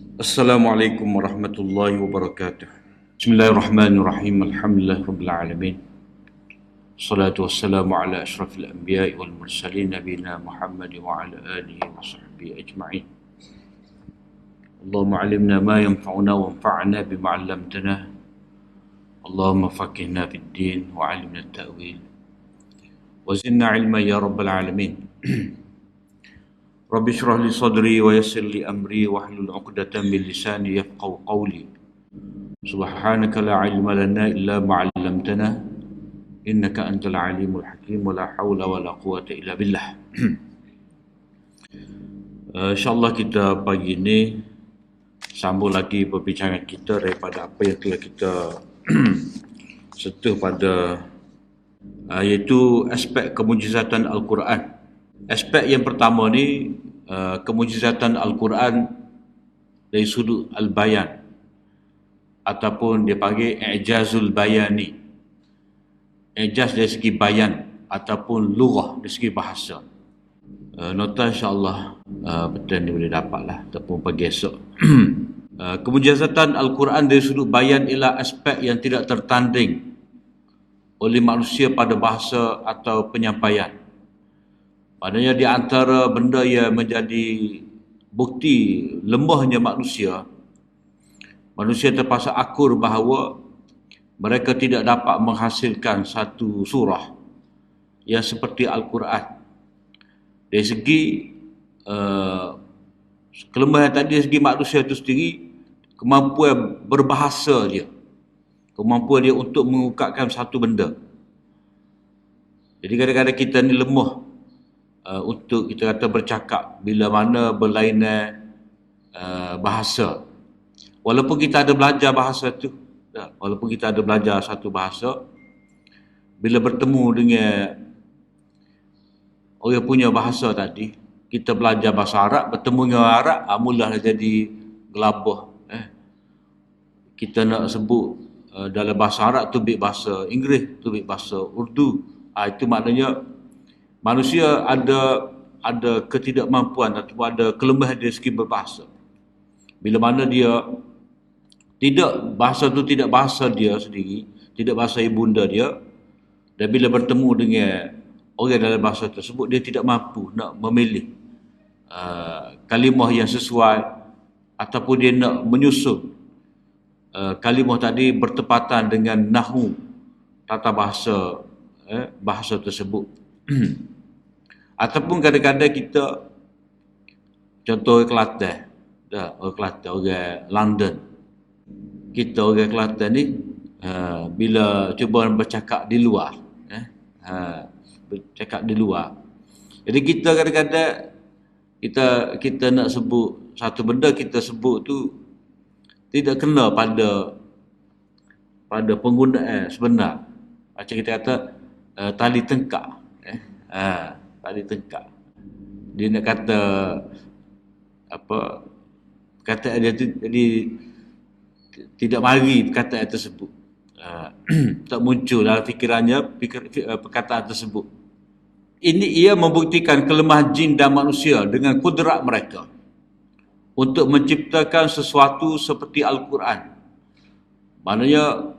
Assalamualaikum warahmatullahi wabarakatuh. Bismillahirrahmanirrahim. Alhamdulillah rabbil alamin. Salatu wassalamu ala asyrafil anbiya'i wal mursalin nabiyina Muhammad wa ala alihi wa sahbihi ajma'in. Allahumma alimna ma yanfa'una wanfa'na bima 'allamtana. Allahumma faqihna fid din wa 'allimna at-ta'wil. Wa zidna 'ilman ya rabbal alamin. Rabbi shrah li sadri wa yassir li amri wahlul 'uqdatam min lisani yafqahu qawli. Subhanaka la 'ilma lana illa ma 'allamtana innaka antal alimul hakim wa la haula wa la quwwata illa billah. InsyaAllah kita pagi ini sambung lagi perbincangan kita daripada apa yang telah kita sentuh pada iaitu aspek kemujizatan Al-Quran. Aspek yang pertama ni kemujizatan Al-Quran dari sudut al-bayan ataupun dia panggil i'jazul bayani. I'jaz dari segi bayan ataupun lughah dari segi bahasa. Nota insya-Allah petang ni boleh dapatlah ataupun pagi esok. Kemujizatan Al-Quran dari sudut bayan ialah aspek yang tidak tertanding oleh manusia pada bahasa atau penyampaian. Padanya di antara benda yang menjadi bukti lemahnya manusia terpaksa akur bahawa mereka tidak dapat menghasilkan satu surah yang seperti Al-Quran. Dari segi kelemahan tadi, dari segi manusia itu sendiri, kemampuan berbahasa dia, kemampuan dia untuk mengungkapkan satu benda. Jadi kadang-kadang kita ni lemah untuk kita kata bercakap bila mana berlainan bahasa. Walaupun kita ada belajar bahasa tu, walaupun kita ada belajar satu bahasa, bila bertemu dengan orang punya bahasa tadi, kita belajar bahasa Arab, bertemu dengan orang Arab, mulalah jadi gelabah. Kita nak sebut dalam bahasa Arab tu bik bahasa Inggeris, tu bik bahasa Urdu. Itu maknanya manusia ada ketidakmampuan ataupun ada kelemahan dari segi berbahasa. Bila mana dia bahasa tu tidak bahasa dia sendiri, tidak bahasa ibunda dia, dan bila bertemu dengan orang dalam bahasa tersebut, dia tidak mampu nak memilih kalimah yang sesuai ataupun dia nak menyusun kalimah tadi bertepatan dengan nahwu tata bahasa bahasa tersebut. Ataupun kadang-kadang kita, contoh orang Kelantan, orang London, kita orang Kelantan ni bila cuba bercakap di luar, bercakap di luar, jadi kita kadang-kadang kita nak sebut satu benda, kita sebut tu tidak kena pada penggunaan sebenar. Macam kita kata tali tengkak, tali tengkak. Dia nak kata apa, perkataan dia tu jadi tidak mari perkataan tersebut. Tak muncul dalam fikirannya perkataan tersebut. Ini ia membuktikan kelemahan jin dan manusia dengan kudrat mereka untuk menciptakan sesuatu seperti Al-Quran. Maknanya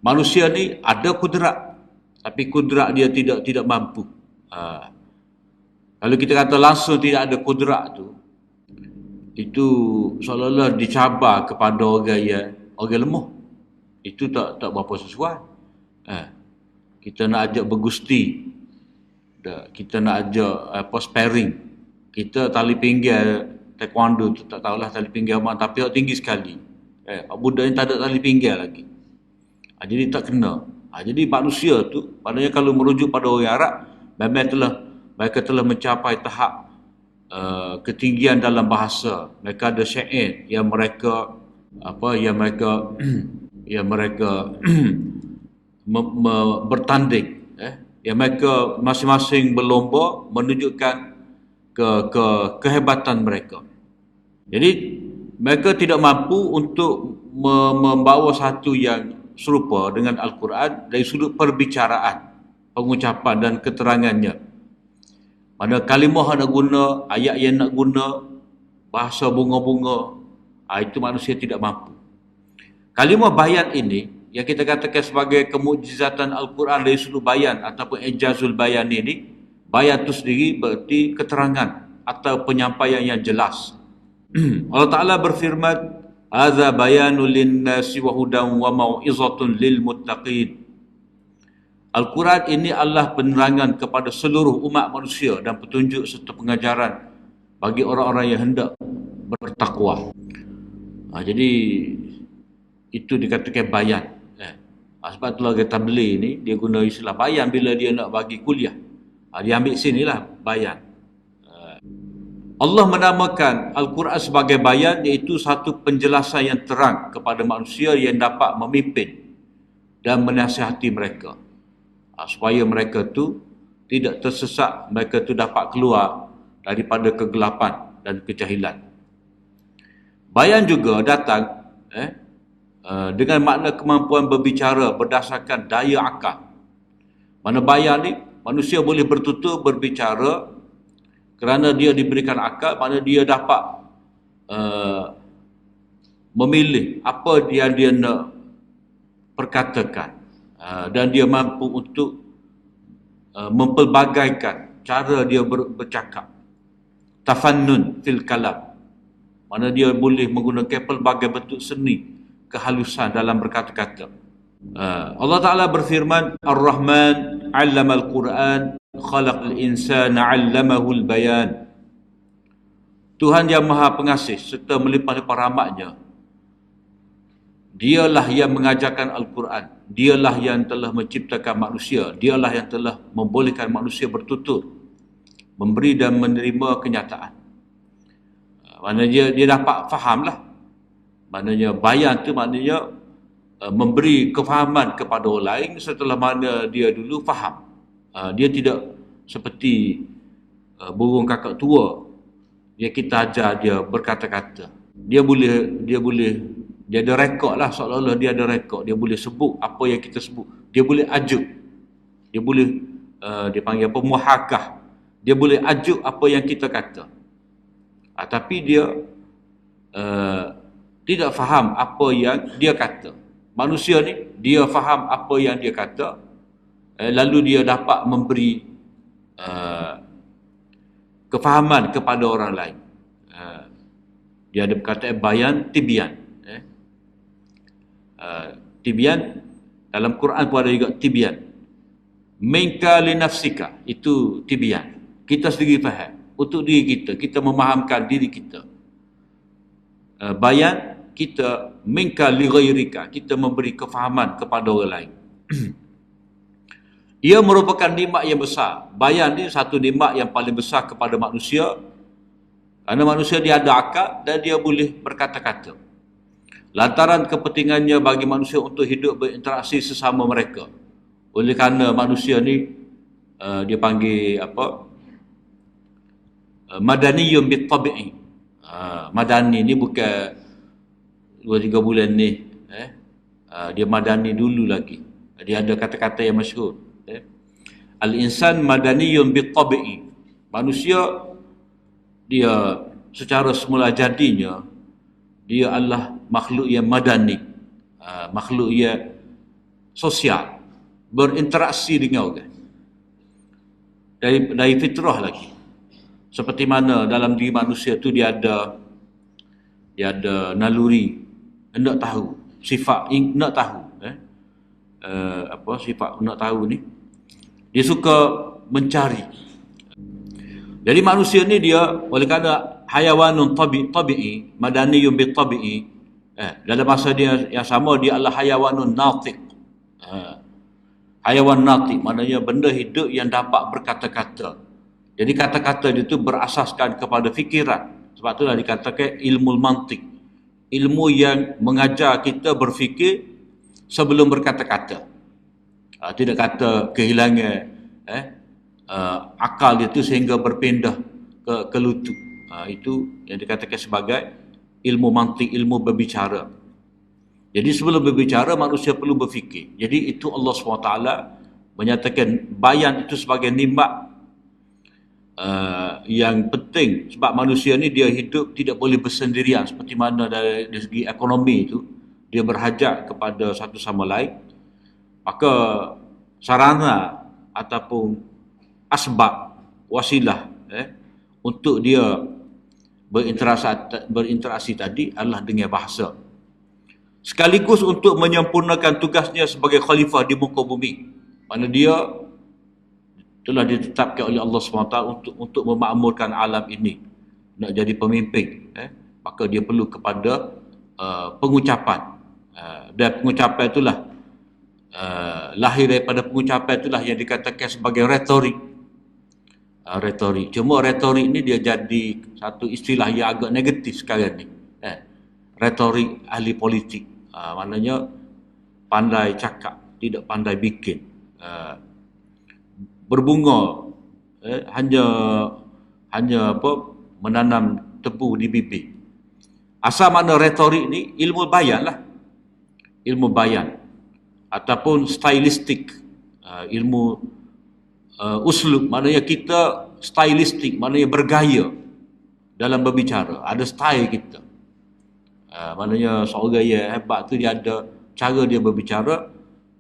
manusia ni ada kudrat, tapi kudrat dia tidak mampu. Kalau kita kata langsung tidak ada kudrat tu, itu seolah-olah dicabar kepada orang lemah. Itu tak berapa sesuai. Kita nak ajak bergusti, kita nak ajak sparring, kita tali pinggir taekwondo tu tak tahulah tali pinggir mana, tapi tinggi sekali. Budak ni tak ada tali pinggir lagi. Jadi tak kena. Jadi manusia tu, maknanya kalau merujuk pada orang Arab, mereka telah mencapai tahap ketinggian dalam bahasa. Mereka ada syair yang mereka bertanding, yang mereka masing-masing berlomba menunjukkan kehebatan mereka. Jadi mereka tidak mampu untuk membawa satu yang serupa dengan Al-Quran dari sudut perbicaraan, pengucapan dan keterangannya. Mana kalimah nak guna, ayat yang nak guna, bahasa bunga-bunga, itu manusia tidak mampu. Kalimah bayan ini yang kita katakan sebagai kemujizatan Al-Quran dari sudut bayan ataupun ijazul bayan ini, bayan itu sendiri berarti keterangan atau penyampaian yang jelas. Allah Ta'ala berfirman, "Hadza bayanul linnasi wa hudan wa mau'izatun lil muttaqin." Al-Quran ini adalah penerangan kepada seluruh umat manusia dan petunjuk serta pengajaran bagi orang-orang yang hendak bertakwa. Jadi itu dikatakan bayan. Sebab itulah tabligh ni dia guna istilah bayan bila dia nak bagi kuliah. Dia ambil sinilah bayan. Allah menamakan Al-Quran sebagai bayan, iaitu satu penjelasan yang terang kepada manusia yang dapat memimpin dan menasihati mereka, supaya mereka tu tidak tersesat, mereka tu dapat keluar daripada kegelapan dan kejahilan. Bayan juga datang dengan makna kemampuan berbicara berdasarkan daya akal. Mana bayan ni, manusia boleh bertutur, berbicara kerana dia diberikan akal, mana dia dapat memilih apa dia nak perkatakan, dan dia mampu untuk mempelbagaikan cara dia bercakap. Tafannun fil kalam, mana dia boleh menggunakan pelbagai bentuk seni kehalusan dalam berkata-kata. Allah Ta'ala berfirman, Ar-Rahman 'allama al-Quran khalaqal insana 'allamahul bayan. Tuhan yang Maha Pengasih serta melimpah-limpah rahmatnya, dialah yang mengajarkan Al-Quran, dialah yang telah menciptakan manusia, dialah yang telah membolehkan manusia bertutur, memberi dan menerima kenyataan. Maknanya dia dapat fahamlah. Maknanya bayan tu maknanya memberi kefahaman kepada orang lain setelah mana dia dulu faham. Dia tidak seperti burung kakak tua yang kita ajar dia berkata-kata. Dia ada rekod lah, seolah-olah dia ada rekod. Dia boleh sebut apa yang kita sebut. Dia boleh ajuk. Dia boleh, dia panggil apa, muhakah. Dia boleh ajuk apa yang kita kata. Tapi dia tidak faham apa yang dia kata. Manusia ni, dia faham apa yang dia kata, lalu dia dapat memberi kefahaman kepada orang lain. Dia ada perkataan bayan, tibyan. Tibyan, dalam Quran pun ada juga tibyan. Minka li nafsika, itu tibyan. Kita sendiri faham. Untuk diri kita, kita memahamkan diri kita. Bayan, kita minka li ghairika, kita memberi kefahaman kepada orang lain. Ia merupakan nikmat yang besar. Bayan ni satu nikmat yang paling besar kepada manusia, kerana manusia dia ada akal dan dia boleh berkata-kata. Lantaran kepentingannya bagi manusia untuk hidup berinteraksi sesama mereka. Oleh kerana manusia ni dia panggil apa? Madaniyun bit-tabi'i. Madani ni bukan 2-3 bulan ni. Dia madani dulu lagi. Dia ada kata-kata yang masyhur. Al-insan madaniyun bit-tabi'i. Manusia dia secara semula jadinya dia adalah makhluk yang madani, makhluk yang sosial, berinteraksi dengan orang. Dari fitrah lagi. Seperti mana dalam diri manusia tu dia ada naluri hendak tahu, sifat nak tahu. Apa sifat nak tahu ni? Dia suka mencari. Jadi manusia ni dia oleh kerana hayawanun tabi'i, madaniyun bit-tabi'i, dalam masa dia yang sama dia adalah hayawanun natiq. Hayawan natiq maknanya benda hidup yang dapat berkata-kata. Jadi kata-kata dia tu berasaskan kepada fikiran. Sebab itulah dikatakan ilmu mantiq. Ilmu yang mengajar kita berfikir sebelum berkata-kata. Tidak kata kehilangan akal dia tu sehingga berpindah ke lutut. Itu yang dikatakan sebagai ilmu mantik, ilmu berbicara. Jadi sebelum berbicara manusia perlu berfikir. Jadi itu Allah SWT menyatakan bayan itu sebagai nikmat yang penting, sebab manusia ni dia hidup tidak boleh bersendirian, seperti mana dari segi ekonomi itu dia berhajat kepada satu sama lain. Maka sarana ataupun asbab, wasilah untuk dia berinteraksi tadi adalah dengan bahasa, sekaligus untuk menyempurnakan tugasnya sebagai khalifah di muka bumi. Mana dia telah ditetapkan oleh Allah SWT untuk memakmurkan alam ini, nak jadi pemimpin, maka dia perlu kepada pengucapan, dan pengucapan itulah lahir daripada pengucapan itulah yang dikatakan sebagai retorik. Retorik, cuma retorik ni dia jadi satu istilah yang agak negatif sekarang ni. Retorik ahli politik, maknanya pandai cakap, tidak pandai bikin. Berbunga, hanya menanam tebu di bibir. Asal makna retorik ni ilmu bayan lah, ilmu bayan ataupun stylistik, ilmu uslub, maknanya kita stylistik, maknanya bergaya dalam berbicara, ada style kita. Maknanya seorang yang hebat tu dia ada cara dia berbicara,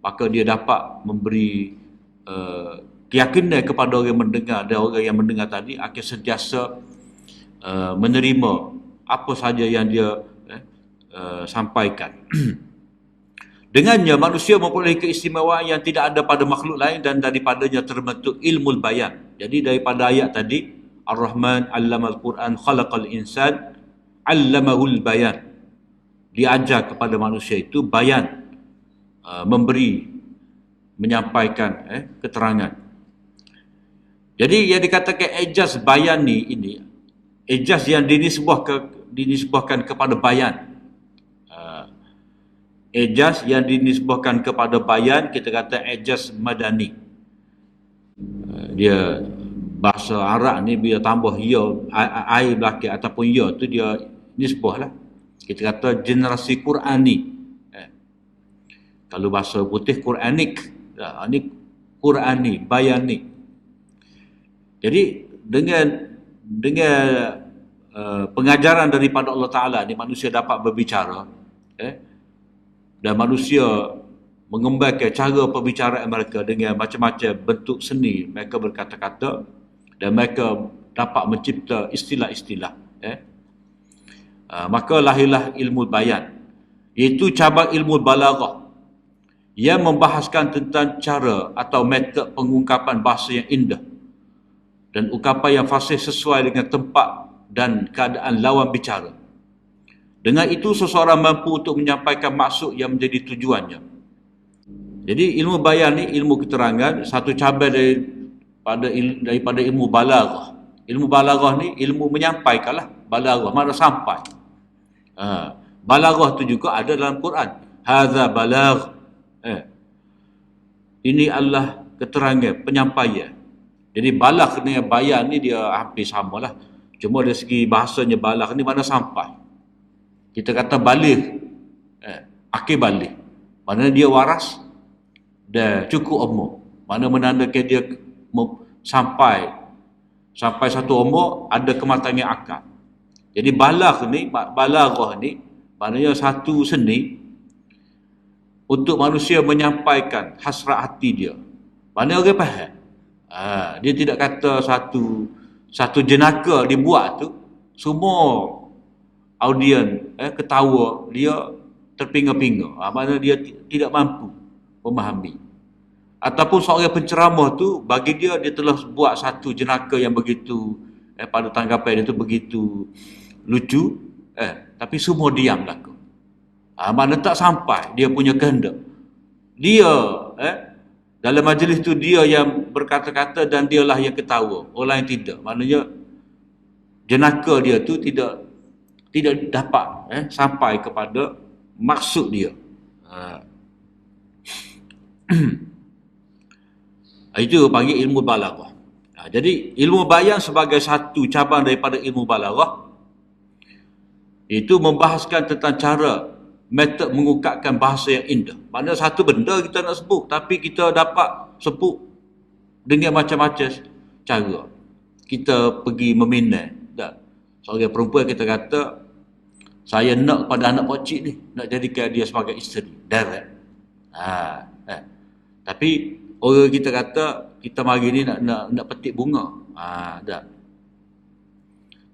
maka dia dapat memberi keyakinan kepada orang mendengar, dan orang yang mendengar tadi akan sentiasa menerima apa saja yang dia sampaikan. Dengannya manusia mempunyai keistimewaan yang tidak ada pada makhluk lain, dan daripadanya terbentuk ilmu bayan. Jadi daripada ayat tadi, Ar-Rahman 'allamal Quran khalaqal insan 'allamahul bayan. Diajar kepada manusia itu bayan, menyampaikan keterangan. Jadi yang dikatakan ijaz bayan ini ijaz yang dinisbahkan kepada bayan. Ijaz yang dinisbahkan kepada bayan, kita kata ijaz madani. Dia bahasa Arab ni bila tambah ya, ai belakang ataupun ya tu dia nisbah lah. Kita kata generasi Qurani. Kalau bahasa putih Quranik, ini Qurani, bayani. Jadi dengan pengajaran daripada Allah Ta'ala ni manusia dapat berbicara, dan manusia mengembangkan cara perbicaraan mereka dengan macam-macam bentuk seni. Mereka berkata-kata dan mereka dapat mencipta istilah-istilah. Maka lahirlah ilmu bayan, iaitu cabang ilmu balaghah yang membahaskan tentang cara atau metod pengungkapan bahasa yang indah dan ungkapan yang fasih sesuai dengan tempat dan keadaan lawan bicara. Dengan itu seseorang mampu untuk menyampaikan maksud yang menjadi tujuannya. Jadi ilmu bayan ni ilmu keterangan, satu cabang daripada ilmu balaghah. Ilmu balaghah ni ilmu menyampaikan lah. Balaghah mana sampai. Balaghah tu juga ada dalam Quran. Hadza balagh. Ini adalah keterangan, penyampaian. Jadi balagh dengan bayan ni dia hampir sama lah. Cuma dari segi bahasanya balagh ni mana sampai. Kita kata baligh, akhir baligh. Mana dia waras dan cukup umur. Mana menandakan dia sampai satu umur, ada kematangan akal. Jadi balaghah ni maknanya satu seni untuk manusia menyampaikan hasrat hati dia. Mana orang faham. Dia tidak kata satu jenaka dibuat tu semua audien ketawa, dia terpinga-pinga. Mana dia tidak mampu memahami. Ataupun seorang penceramah tu bagi dia telah buat satu jenaka yang begitu pada tanggapan dia tu begitu lucu, tapi semua diam laku. Mana tak sampai dia punya kehendak. Dia dalam majlis tu dia yang berkata-kata dan dialah yang ketawa, orang yang tidak. Maknanya jenaka dia tu tidak dapat sampai kepada maksud dia. Itu panggil ilmu balaghah. Jadi ilmu bayan sebagai satu cabang daripada ilmu balaghah itu membahaskan tentang cara metod mengungkapkan bahasa yang indah. Mana satu benda kita nak sebut, tapi kita dapat sebut dengan macam-macam cara. kita pergi meminai. Tak. Seorang perempuan kita kata, saya nak pada anak pocik ni, nak jadikan dia sebagai isteri. Direct. Tapi orang kita kata, kita mari ni nak petik bunga. Tak.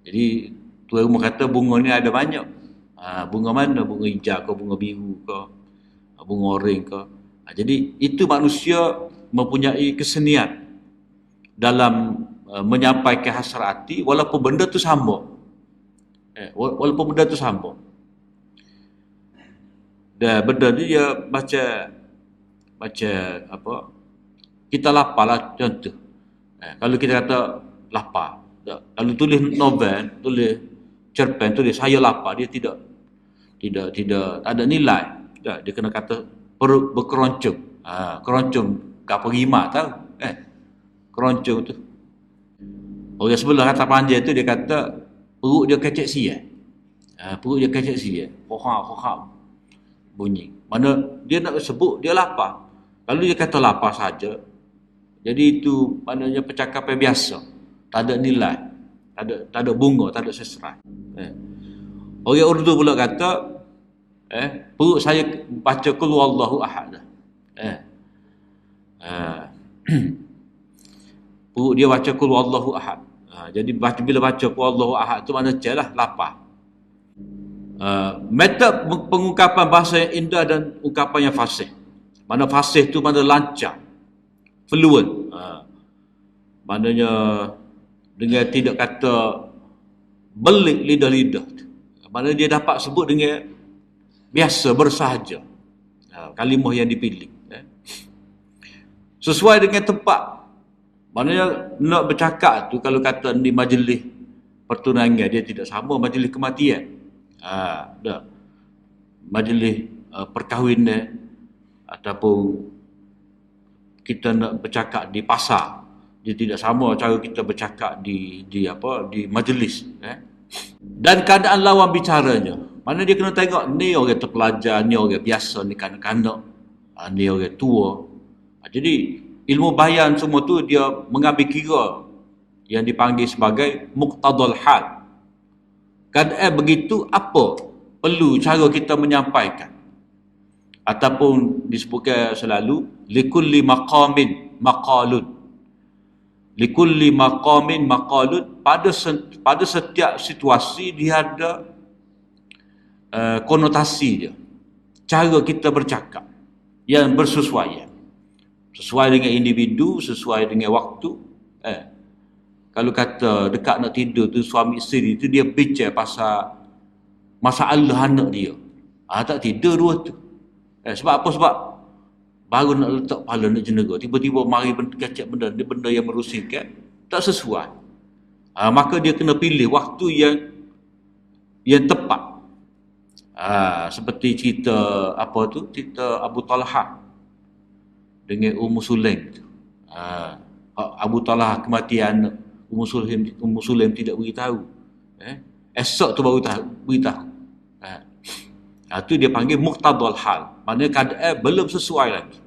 Jadi tuan rumah kata bunga ni ada banyak. Bunga mana? Bunga hijau ke, bunga biru ke, bunga oranye ke. Jadi itu manusia mempunyai kesenian dalam menyampaikan hasrat hati walaupun benda tu sama. Walaupun benda tu sama. Dan benda ni dia macam apa? Kita lapar lah contoh. Kalau kita kata lapar, kalau tulis novel, tulis cerpen, tulis saya lapar, dia tidak ada nilai. Dia kena kata perut berkeroncong. Keroncong apa rimak tahu? Keroncong tu. Orang sebelah kata panjang tu dia kata perut dia kecek siap. Perut dia kecek siap. Hoha bunyi. Mana dia nak sebut dia lapar. Kalau dia kata lapar saja, jadi itu maknanya percakapan biasa. Tak ada nilai. Tak ada bunga, tak ada seserai. Orang Urdu pula kata perut saya baca qul huwallahu ahad. Perut dia baca qul huwallahu ahad. Jadi bila baca qul huwallahu ahad tu maknanya celah lapar. Metode pengungkapan bahasa yang indah dan ungkapan yang fasih. Mana fasih tu mana lancar, fluent. Maknanya dengan tidak kata belik lidah-lidah. Maknanya dia dapat sebut dengan biasa, bersahaja. Kalimah yang dipilih. Sesuai dengan tempat. Maknanya nak bercakap tu kalau kata di majlis pertunangan dia tidak sama majlis kematian. Majlis perkahwinan ataupun kita nak bercakap di pasar, dia tidak sama cara kita bercakap di majlis. Dan keadaan lawan bicaranya. Mana dia kena tengok ni orang terpelajar, ni orang biasa, ni kanak-kanak, ni orang tua. Jadi ilmu bayan semua tu dia mengambil kira yang dipanggil sebagai muqtadal hal. Keadaan begitu apa perlu cara kita menyampaikan, ataupun disebutkan selalu likulli maqamin maqalun. Likulli maqamin maqalun, pada setiap situasi dia ada konotasi dia, cara kita bercakap yang bersesuaian, sesuai dengan individu, sesuai dengan waktu. Kalau kata dekat nak tidur tu suami isteri tu dia bincang pasal masalah anak dia, tak tidur dua tu. Sebab apa? Sebab baru nak letak kepala nak jenera, tiba-tiba mari kacak benda yang merusikan, tak sesuai. Maka dia kena pilih waktu yang tepat. Seperti cerita cerita Abu Talha dengan Ummu Sulaim tu. Abu Talha kematian, Ummu Sulaim tidak beritahu. Esok tu baru beritahu. Itu dia panggil muqtadal hal. Maknanya keadaan belum sesuai lagi.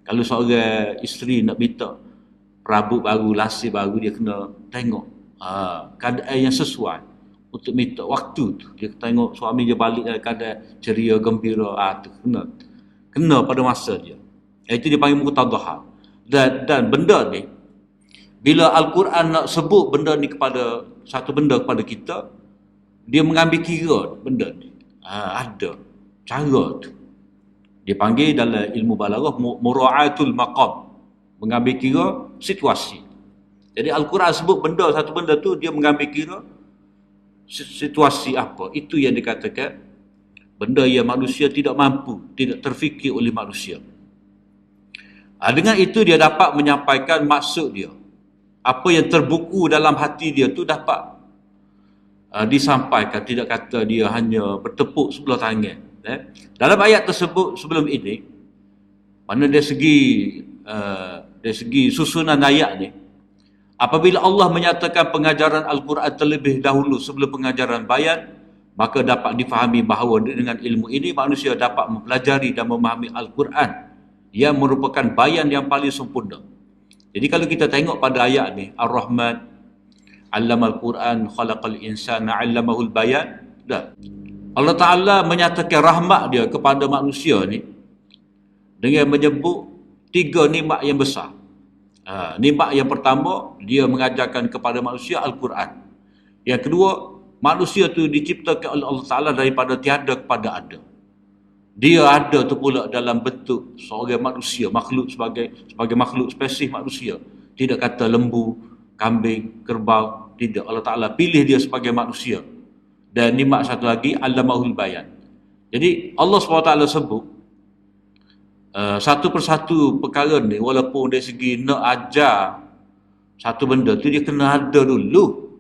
Kalau seorang isteri nak minta perabot baru, lasih baru, dia kena tengok keadaan yang sesuai untuk minta waktu tu. Dia tengok suami dia balik dalam keadaan ceria, gembira, tu kena pada masa dia. Itu dia panggil muqtadal hal. Dan benda ni, bila Al-Quran nak sebut benda ni kepada satu benda kepada kita, dia mengambil kira benda ni. Ada cara tu. Dia panggil dalam ilmu balaghah mura'atul maqam, mengambil kira situasi. Jadi Al-Quran sebut satu benda tu, dia mengambil kira situasi apa. Itu yang dikatakan benda yang manusia tidak mampu, tidak terfikir oleh manusia. Dengan itu dia dapat menyampaikan maksud dia. Apa yang terbuku dalam hati dia tu dapat disampaikan, tidak kata dia hanya bertepuk sebelah tangan. Dalam ayat tersebut sebelum ini, mana dari segi susunan ayat ni, apabila Allah menyatakan pengajaran Al-Quran terlebih dahulu sebelum pengajaran bayan, maka dapat difahami bahawa dengan ilmu ini manusia dapat mempelajari dan memahami Al-Quran yang merupakan bayan yang paling sempurna. Jadi kalau kita tengok pada ayat ni, Ar-Rahman, Allamal Quran, khalaqal insana, 'allamahul bayan. Dah. Allah Ta'ala menyatakan rahmat dia kepada manusia ni dengan menyebut 3 nikmat yang besar. Nikmat yang pertama, dia mengajarkan kepada manusia Al-Quran. Yang kedua, manusia tu diciptakan oleh Allah Ta'ala daripada tiada kepada ada. Dia ada tu pula dalam bentuk seorang manusia, makhluk sebagai makhluk spesies manusia. Tidak kata lembu, kambing, kerbau, tidak. Allah Ta'ala pilih dia sebagai manusia. Dan nikmat satu lagi, Allamahul Bayan. Jadi Allah SWT sebut satu persatu perkara ni, walaupun dari segi nak ajar satu benda tu, dia kena ada dulu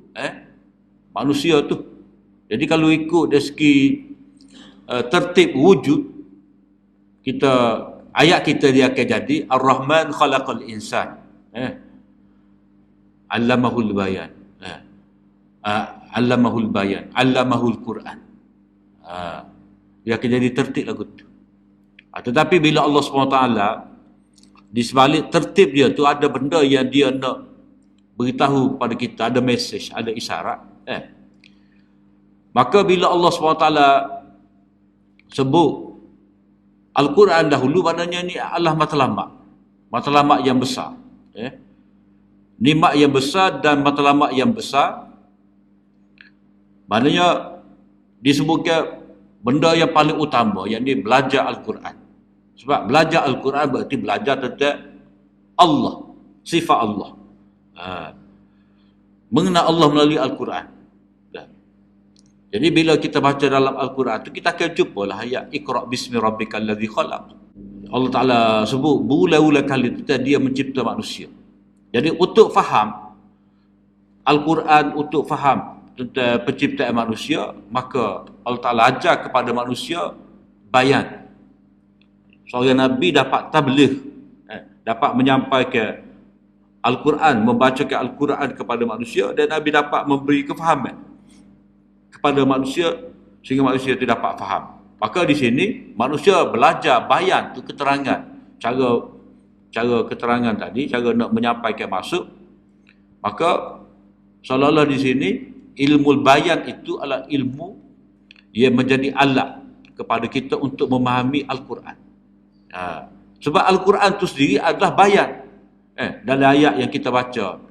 manusia tu. Jadi kalau ikut dari segi tertib wujud, ayat kita dia akan jadi Ar-Rahman khalaqal insan, Allamahul Bayan, Allamahul Bayan, Allamahul Quran. Dia akan jadi tertib lagu tu. Tetapi bila Allah SWT di sebalik tertib dia tu ada benda yang dia nak beritahu kepada kita, ada mesej, ada isyarat, maka bila Allah SWT sebut Al-Quran dahulu, maknanya ni adalah matlamat yang besar, nikmat yang besar dan matlamat yang besar. Maknanya disebutkan benda yang paling utama, yakni belajar Al-Quran. Sebab belajar Al-Quran berarti belajar tentang Allah, sifat Allah, mengenal Allah melalui Al-Quran. Jadi bila kita baca dalam Al-Quran tu, kita akan jumpa lah ayat Iqra' bismi rabbikal ladzi khalaq. Allah Ta'ala sebut berulang-ulang kali tentang dia mencipta manusia. Jadi untuk faham Al-Quran, untuk faham tentang penciptaan manusia, maka Allah Ta'ala ajar kepada manusia bayan. Seorang Nabi dapat tabligh, dapat menyampaikan Al-Quran, membacakan Al-Quran kepada manusia, dan Nabi dapat memberi kefahaman kepada manusia sehingga manusia itu dapat faham. Maka di sini manusia belajar bayan, tu keterangan, cara keterangan tadi, cara nak menyampaikan maksud. Maka seolah-olah di sini ilmu bayan itu adalah ilmu yang menjadi alat kepada kita untuk memahami Al-Quran. Sebab Al-Quran itu sendiri adalah bayan. Dalam ayat yang kita baca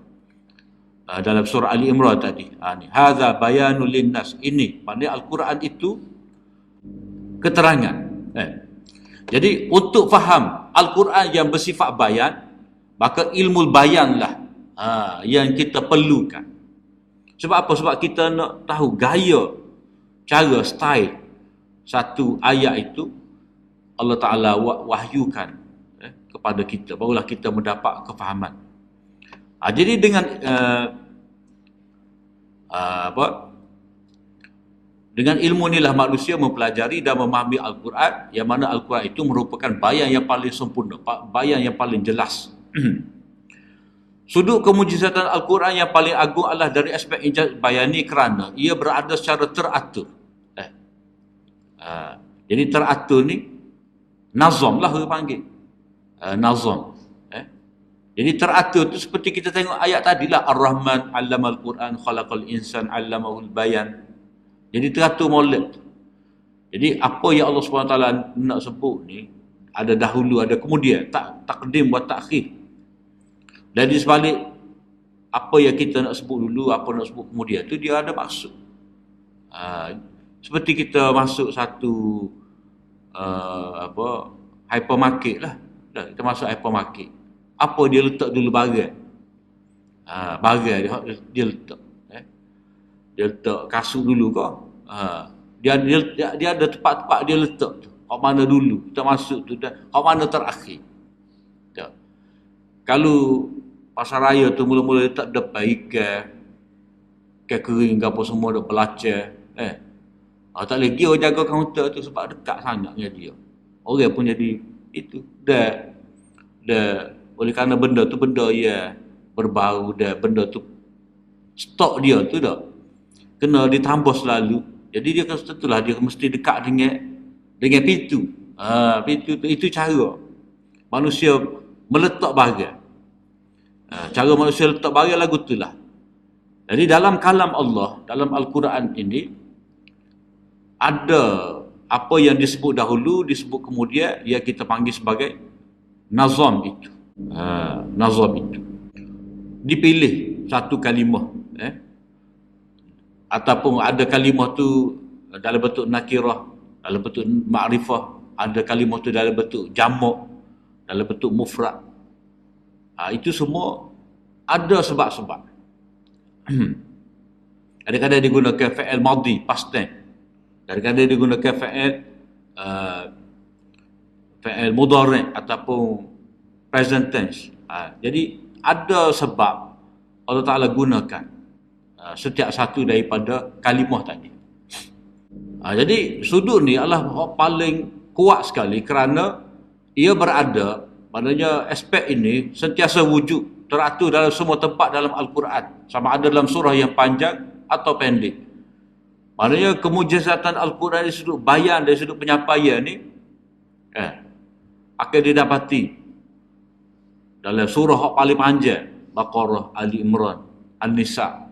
dalam surah Ali Imran tadi, hadza bayanul linnas, ini maknanya Al-Quran itu keterangan. Jadi untuk faham Al-Quran yang bersifat bayan, maka ilmu bayanlah yang kita perlukan. Sebab apa? Sebab kita nak tahu gaya, cara, style satu ayat itu Allah Ta'ala wahyukan kepada kita, barulah kita mendapat kefahaman. Jadi dengan dengan ilmu inilah manusia mempelajari dan memahami Al-Quran, yang mana Al-Quran itu merupakan bayan yang paling sempurna, bayan yang paling jelas. Sudut kemujizatan Al-Quran yang paling agung adalah dari aspek ijaz bayani, kerana ia berada secara teratur. Jadi teratur ni nazam lah dia panggil, nazam. Jadi teratur tu seperti kita tengok ayat tadilah, Ar-Rahman 'allamal Quran, khalaqal insan, 'allamahul bayan. Jadi teratur molek. Jadi apa yang Allah SWT nak sebut ni, ada dahulu, ada kemudian, takdim wa takhir. Dan di sebalik apa yang kita nak sebut dulu, apa nak sebut kemudian tu, dia ada maksud. Seperti kita masuk satu hypermarket lah. Kita masuk hypermarket, apa dia letak dulu barang? Barang dia letak. Dia letak kasut dulu kau. Dia ada tempat-tempat dia letak tu. Kat mana dulu kita masuk tu, kat mana terakhir. Tak. Kalau pasar raya tu mula-mula letak depan ikan kering ke apa semua, ada belacar. Tak lagi orang jaga kaunter tu sebab dekat sangat dengan dia. Orang pun jadi itu. Dah oleh kerana benda tu benda yang berbau, dah benda tu stok dia tu dah kena ditambah selalu. Jadi dia kan tentulah dia mesti dekat dengan pintu. Pintu tu, itu cara manusia meletak barang. Cara manusia letak barang lagu tu lah. Jadi dalam kalam Allah, dalam Al-Quran ini, ada apa yang disebut dahulu, disebut kemudian, yang kita panggil sebagai nazam itu. Nazam itu. Dipilih satu kalimah. Ataupun ada kalimah tu dalam bentuk nakirah, dalam bentuk ma'rifah, ada kalimah tu dalam bentuk jamak, dalam bentuk mufrad. Itu semua ada sebab-sebab. Kadang-kadang digunakan fa'il madhi, past tense. Kadang-kadang digunakan fa'il mudhari' ataupun present tense. Jadi ada sebab Allah Ta'ala gunakan setiap satu daripada kalimah tadi. Jadi sudut ni adalah paling kuat sekali kerana ia berada, maknanya aspek ini sentiasa wujud, teratur dalam semua tempat dalam Al-Quran, sama ada dalam surah yang panjang atau pendek. Maknanya kemujizatan Al-Quran dari sudut bayan, dari sudut penyampaian ni akan didapati dalam surah yang paling panjang, Baqarah, Ali Imran, An-Nisa,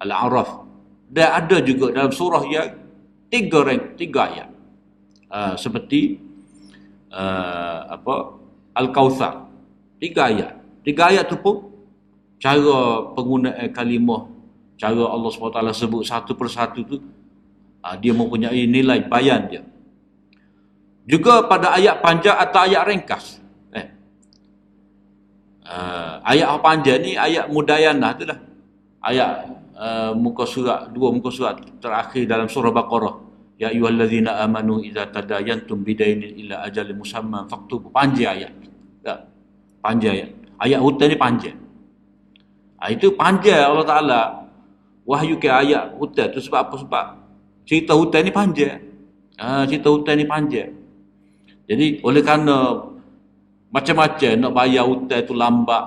Al-A'raf. Dan ada juga dalam surah yang tiga ayat. Seperti Al-Kautsar, 3 ayat. 3 ayat tu pun cara penggunaan kalimah, cara Allah SWT sebut satu persatu tu, dia mempunyai nilai bayan dia. Juga pada ayat panjang atau ayat ringkas. Ayat panjang ni ayat mudayanah tu lah. Ayat muka surat terakhir dalam surah Baqarah. Ya ayyuhallazina amanu idza tadayantum bidainin ila ajalin musamman faktubu. Panjang ayat. Panjang ayat. Ayat hutan ni panjang. Itu panjang Allah Ta'ala wahyu ke ayat hutan tu sebab apa? Sebab cerita hutan ni panjang. Cerita hutan ni panjang. Jadi oleh kerana macam-macam nak bayar hutan tu lambat,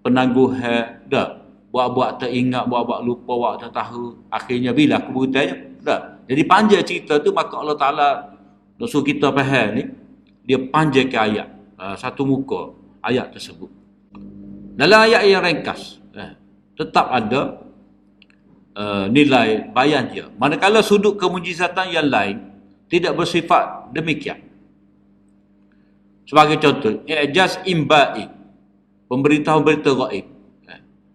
penangguhan, dah. Buat-buat teringat, buat-buat lupa, buat tak tahu. Akhirnya bila kebutuhannya, dah. Jadi panjang cerita tu, maka Allah Ta'ala nak suruh kita faham ni, dia panjang ke ayat. Satu muka ayat tersebut. Dalam ayat yang ringkas, tetap ada nilai bayan dia. Manakala sudut kemujizatan yang lain tidak bersifat demikian. Sebagai contoh, i'jaz imba'i, pemberitahuan berita gaib.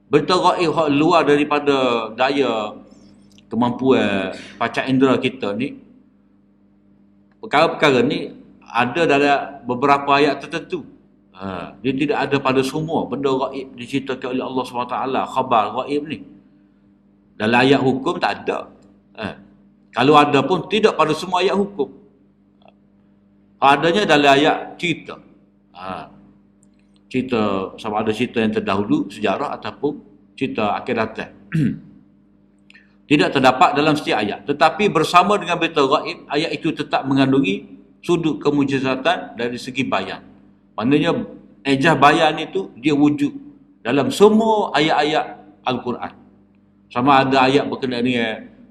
Berita gaib luar daripada daya kemampuan panca indera kita ni. Perkara-perkara ni ada dalam beberapa ayat tertentu. Dia tidak ada pada semua benda gaib diceritakan oleh Allah SWT, khabar gaib ni. Dalam ayat hukum tak ada. Kalau ada pun tidak pada semua ayat hukum. Adanya dalam ayat cerita. Cerita, sama ada cerita yang terdahulu, sejarah ataupun cerita akhir datang. Tidak terdapat dalam setiap ayat. Tetapi bersama dengan berita gaib, ayat itu tetap mengandungi sudut kemujizatan dari segi bayan. Maknanya ejah bayan itu dia wujud dalam semua ayat-ayat Al-Quran. Sama ada ayat berkenaan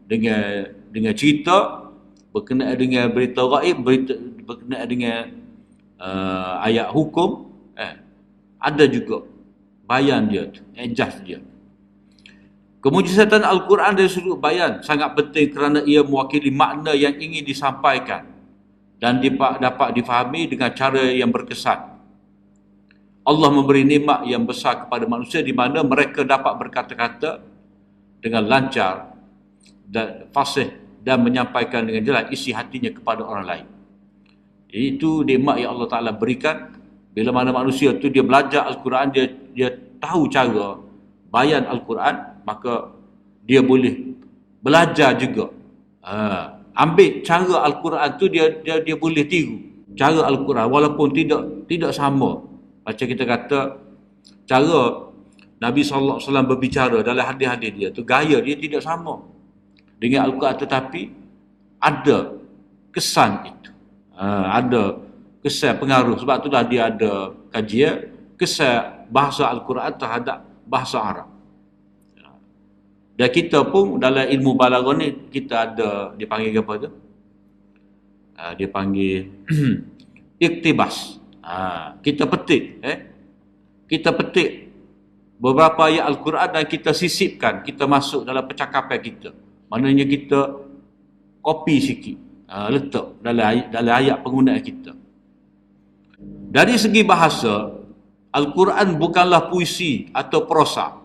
dengan cerita, berkenaan dengan berita gaib, berkenaan dengan ayat hukum, ada juga bayan dia, ejaz dia. Kemujizatan Al-Quran dari sudut bayan sangat penting kerana ia mewakili makna yang ingin disampaikan dan dapat difahami dengan cara yang berkesan. Allah memberi nikmat yang besar kepada manusia di mana mereka dapat berkata-kata dengan lancar dan fasih dan menyampaikan dengan jelas isi hatinya kepada orang lain. Itu nikmat yang Allah Ta'ala berikan. Bila mana manusia tu dia belajar Al-Quran, dia tahu cara bayan Al-Quran, maka dia boleh belajar juga. Ambil cara Al-Quran tu dia boleh tiru cara Al-Quran walaupun tidak sama. Macam kita kata cara Nabi SAW berbicara dalam hadis-hadis dia tu, gaya dia tidak sama dengan Al-Quran, tetapi ada kesan itu. Ada kesan pengaruh. Sebab itulah dia ada kajian kesan bahasa Al-Quran terhadap bahasa Arab. Dan kita pun dalam ilmu balaghah ni kita ada dipanggil apa tu? Dia panggil iktibas. Kita petik, kita petik beberapa ayat Al-Quran dan kita sisipkan, kita masuk dalam percakapan kita. Maknanya kita copy sikit, letak dalam ayat penggunaan kita. Dari segi bahasa, Al-Quran bukanlah puisi atau prosa.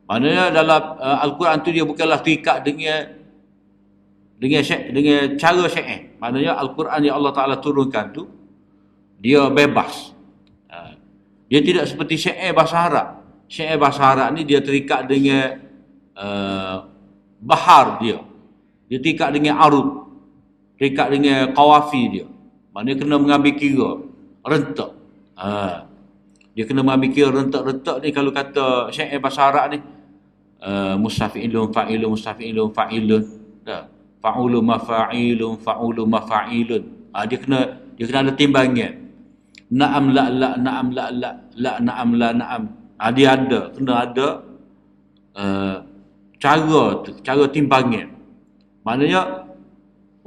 Maknanya dalam Al-Quran tu dia bukanlah terikat dengan cara syair. Maknanya Al-Quran yang Allah Ta'ala turunkan tu, dia bebas. Dia tidak seperti syair bahasa Arab. Syair bahasa Arab ni dia terikat dengan bahar dia. Dia terikat dengan arud. Terikat dengan qawafi dia. Maknanya kena mengambil kira. Rentak. Dia kena mengambil kira rentak-rentak ni. Kalau kata syair bahasa Arab ni, mustafi'ilun fa'ilun, mustafi'ilun fa'ilun. Fa'ulun mafa'ilun, fa'ulun mafa'ilun. Dia kena ada timbangan. Na'am la la, na'am la la, la na'am la na'am. Dia kena ada cara timbangan. Maknanya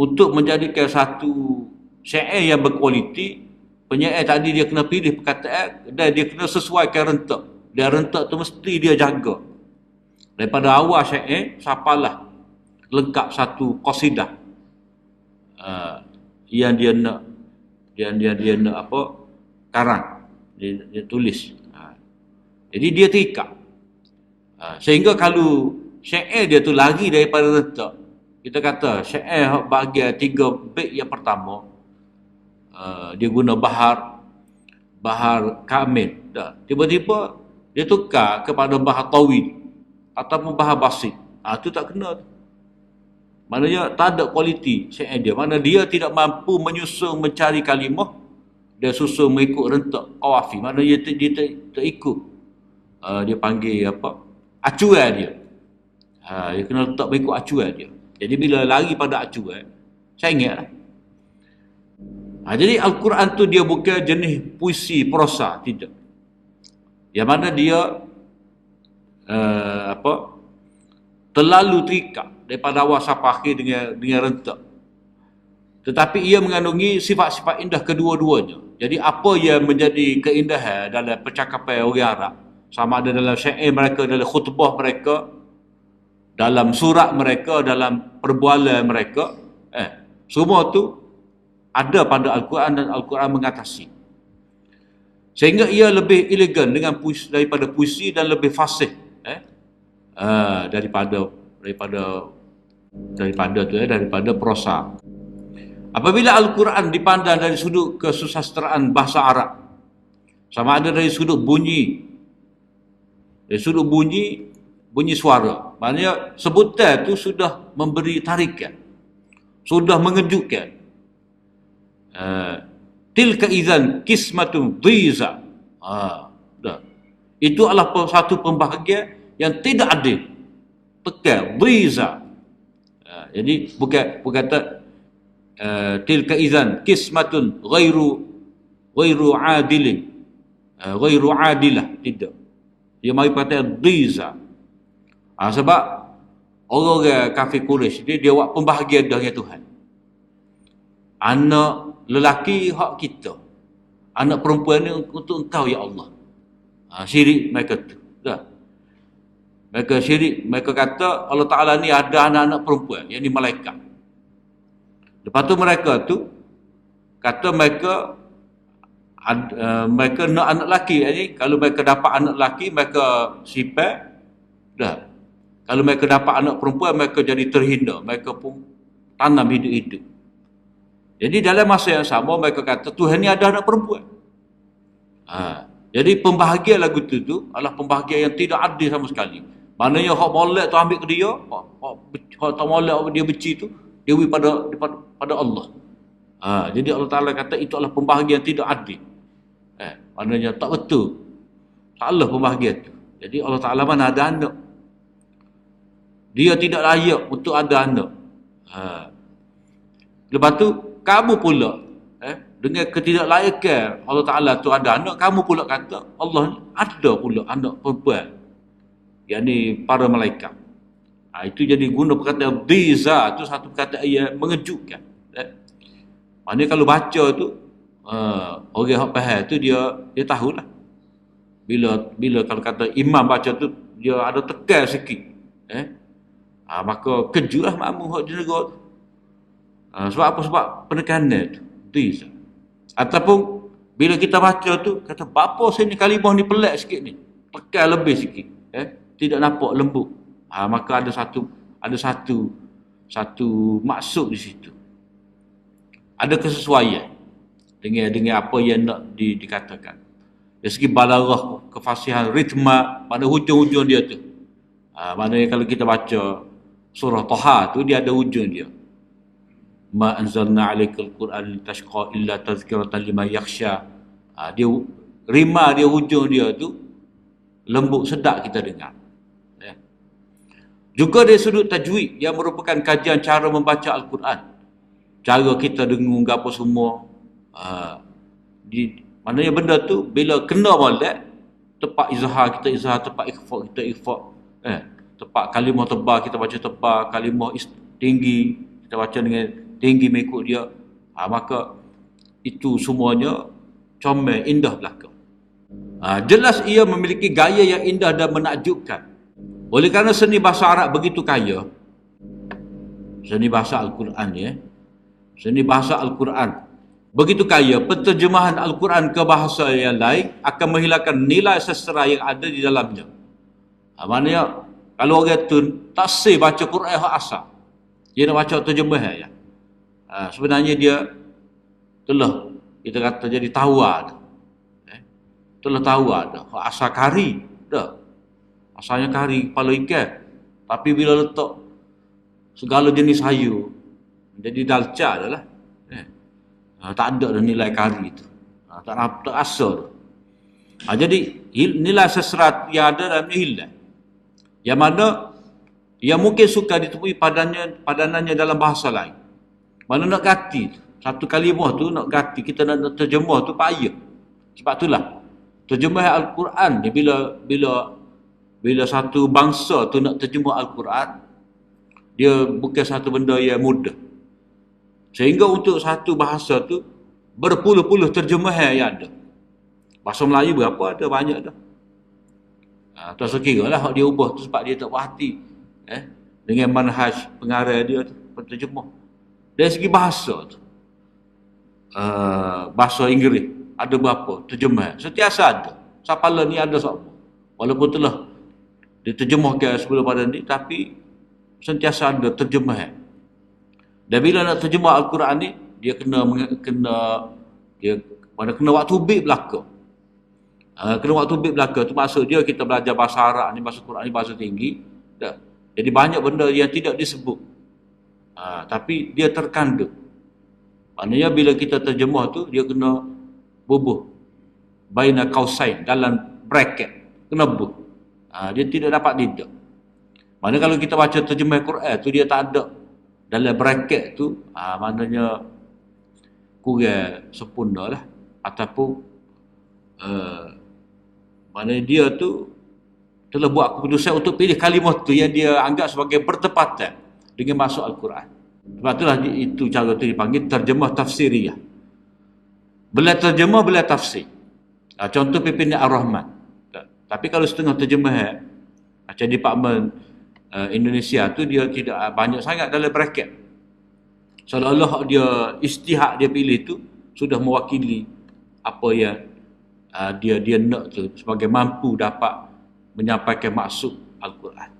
untuk menjadikan satu syair yang berkualiti, penyair tadi dia kena pilih perkataan dan dia kena sesuaikan rentak. Dan rentak tu mesti dia jaga. Daripada awal syair sampailah lengkap satu qasidah yang dia nak karang, dia tulis. Jadi dia terikat. Sehingga kalau syair dia tu lari daripada rentak, kita kata syair bahagian 3 bait yang pertama, dia guna bahar kamil. Tiba-tiba dia tukar kepada bahar tawil ataupun bahar basit. Tu tak kena. Maknanya tak ada kualiti syair dia. Mana dia tidak mampu menyusun mencari kalimah, dia susun mengikut rentak qawafi. Maknanya dia tak ikut. Dia panggil acuan dia. Dia kena letak mengikut acuan dia. Jadi bila lari pada acuan, saya ingatlah. Jadi Al-Quran tu dia bukan jenis puisi prosa, tidak. Yang mana dia terlalu terikat daripada awal sampai akhir dengan rentak. Tetapi ia mengandungi sifat-sifat indah kedua-duanya. Jadi apa yang menjadi keindahan dalam percakapan orang Arab, sama ada dalam syair mereka, dalam khutbah mereka, dalam surat mereka, dalam perbualan mereka, semua tu ada pada Al-Quran dan Al-Quran mengatasi. Sehingga ia lebih elegan daripada puisi dan lebih fasih daripada prosa. Apabila Al-Quran dipandang dari sudut kesusasteraan bahasa Arab, sama ada dari sudut bunyi, bunyi suara, maknanya sebutan tu sudah memberi tarikan, sudah mengejutkan. Tilka idzan qismatun dhiza. Itu adalah satu pembahagian yang tidak adil. Tekan dhiza. Jadi bukan kata tilka idzan qismatun ghairu adilin, ghairu adilah, tidak. Dia mari kata dhiza. Sebab orang kafir Quraisy dia buat pembahagian dengan Tuhan. Anak lelaki hak kita, anak perempuan ni untuk engkau ya Allah. Syirik mereka tu. Mereka syirik, mereka kata Allah Ta'ala ni ada anak-anak perempuan, yang ni malaikat. Lepas tu mereka tu kata mereka nak anak lelaki. Jadi kalau mereka dapat anak lelaki, mereka sifat dah. Kalau mereka dapat anak perempuan, mereka jadi terhina, mereka pun tanam hidup-hidup. Jadi dalam masa yang sama mereka kata Tuhan ni ada anak perempuan. Jadi pembahagian lagu tu adalah pembahagian yang tidak adil sama sekali. Maknanya hak molek tu ambil ke dia, hak tak molek dia benci tu dia beri pada Allah. Jadi Allah Ta'ala kata itu adalah pembahagian yang tidak adil. Maknanya tak betul. Salah pembahagian tu. Jadi Allah Ta'ala mana ada anak. Dia tidak layak untuk ada anak. Lepas tu kamu pula dengan ketidaklayakan Allah Ta'ala tu ada anak, kamu pula kata Allah ada pula anak perempuan, yang ni para malaikat. Itu jadi guna perkataan dhiza tu satu perkataan yang mengejutkan. Maknanya kalau baca tu orang yang faham tu dia tahulah. bila kalau kata imam baca tu dia ada tekan sikit, maka kejulah makmum hak jenera tu. Sebab apa? Sebab penekanan tu. Tu ataupun bila kita baca tu kata bapa sini kalimah ni pelik sikit ni, tekan lebih sikit, tidak nampak lembut, maka ada satu maksud di situ, ada kesesuaian dengan apa yang nak dikatakan. Dari segi balarah, kefasihan, ritma pada hujung-hujung dia tu. Maknanya kalau kita baca surah Taha tu dia ada hujung dia. Ma anzalna 'alaikal Qur'an litashqa illa tazkiratan liman yakhsha. Dia rima dia hujung dia tu lembut sedap kita dengar. Juga dari sudut tajwid yang merupakan kajian cara membaca Al-Quran. Cara kita dengung apa semua. Maknanya benda tu bila kena molek, tepat izhar kita izhar, tepat ikhfa kita ikhfa. Tepat kalimah tebal kita baca tebal, kalimah tinggi kita baca dengan tinggi mengikut dia. Maka itu semuanya comel, indah belaka. Jelas ia memiliki gaya yang indah dan menakjubkan. Oleh kerana seni bahasa Arab begitu kaya, seni bahasa Al-Quran seni bahasa Al-Quran begitu kaya, penterjemahan Al-Quran ke bahasa yang lain akan menghilangkan nilai sastra yang ada di dalamnya. Maknanya kalau orang tu tak say baca Quran hak asal, dia nak baca terjemahan sebenarnya dia telah kita kata jadi tawar, telah tawar dah hak asal kari dah, asalnya kari kepala ikan, tapi bila letak segala jenis sayur jadi dalca dah lah. Tak ada dah nilai kari tu, tak asal. Jadi nilai sastra yang ada dalamnya hilang, yang mana yang mungkin suka ditemui padanannya dalam bahasa lain. Mana nak ganti satu kalimah tu, nak ganti kita nak terjemah tu payah. Sebab itulah terjemah Al-Quran ni bila satu bangsa tu nak terjemah Al-Quran, dia bukan satu benda yang mudah. Sehingga untuk satu bahasa tu berpuluh-puluh terjemahan yang ada. Bahasa Melayu berapa ada, banyak dah. Tak sekira lah dia ubah tu sebab dia tak puas hati dengan manhaj pengarah dia tu, penterjemah. Dari segi bahasa tu, bahasa Inggeris ada berapa terjemahan, sentiasa ada. Sapala ni ada siapa, walaupun telah diterjemahkan sebelum pada ni, tapi sentiasa ada terjemahan. Dan bila nak terjemah Al-Quran ni, dia kena waktu big belaka. Kena waktu big belaka tu maksud dia kita belajar bahasa Arab ni, bahasa Quran ni bahasa tinggi dah. Jadi banyak benda yang tidak disebut, tapi dia terkandung. Maknanya bila kita terjemah tu dia kena bubuh baina qausain, dalam bracket kena bubuh. Dia tidak dapat tidak. Mana kalau kita baca terjemah Quran tu dia tak ada dalam bracket tu, maknanya kurang sempurna lah, ataupun maknanya dia tu telah buat keputusan untuk pilih kalimah tu yang dia anggap sebagai bertepatan dengan maksud Al-Quran. Sebab itulah itu cara tu dipanggil terjemah tafsiriyah. Belah terjemah, belah tafsir. Contoh pimpinan Ar-Rahman. Tapi kalau setengah terjemah macam Department Indonesia tu, dia tidak banyak sangat dalam bracket. Seolah-olah dia istihad dia pilih tu sudah mewakili apa yang dia nak tu, sebagai mampu dapat menyampaikan maksud Al-Quran.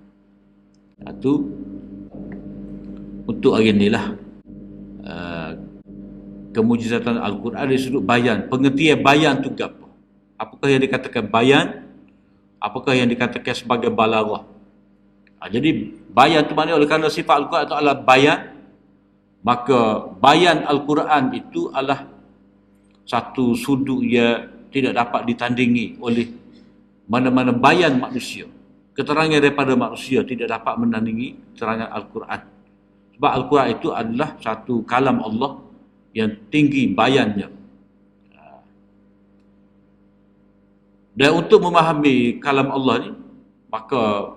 Itu untuk hari ni lah kemujizatan Al-Quran dari sudut bayan. Pengertian bayan tu apa? Apakah yang dikatakan bayan? Apakah yang dikatakan sebagai balarah? Jadi bayan tu maknanya oleh kerana sifat Al-Quran itu adalah bayan, maka bayan Al-Quran itu adalah satu sudut yang tidak dapat ditandingi oleh mana-mana bayan manusia. Keterangan daripada manusia tidak dapat menandingi keterangan Al-Quran. Sebab Al-Quran itu adalah satu kalam Allah yang tinggi bayannya. Dan untuk memahami kalam Allah ni, maka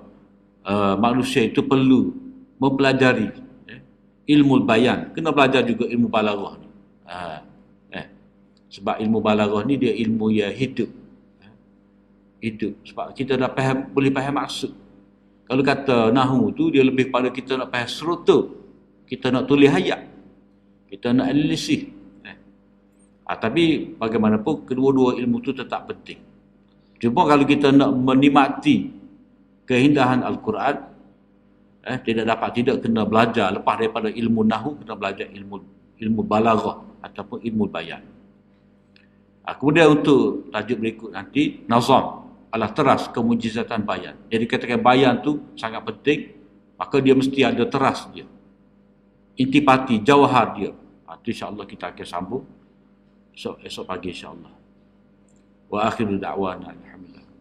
manusia itu perlu mempelajari ilmu bayan. Kena belajar juga ilmu balarah ni. Sebab ilmu balarah ni dia ilmu yang hidup. hidup. Sebab kita dah faham, boleh faham maksud. Kalau kata nahu tu dia lebih pada kita nak faham struktur, kita nak tulis ayat, kita nak analisis. Tapi bagaimanapun kedua-dua ilmu tu tetap penting. Cuma kalau kita nak menikmati keindahan Al-Quran, tidak kena belajar lepas daripada ilmu nahu, kena belajar ilmu balaghah ataupun ilmu bayan. Kemudian untuk tajuk berikut nanti, nazam adalah teras kemujizatan bayan. Jadi katakan bayan tu sangat penting, maka dia mesti ada teras dia, intipati, jawahar dia. Itu insya-Allah kita akan sambung esok pagi insya-Allah. Wa akhiru da'wana alhamdulillah.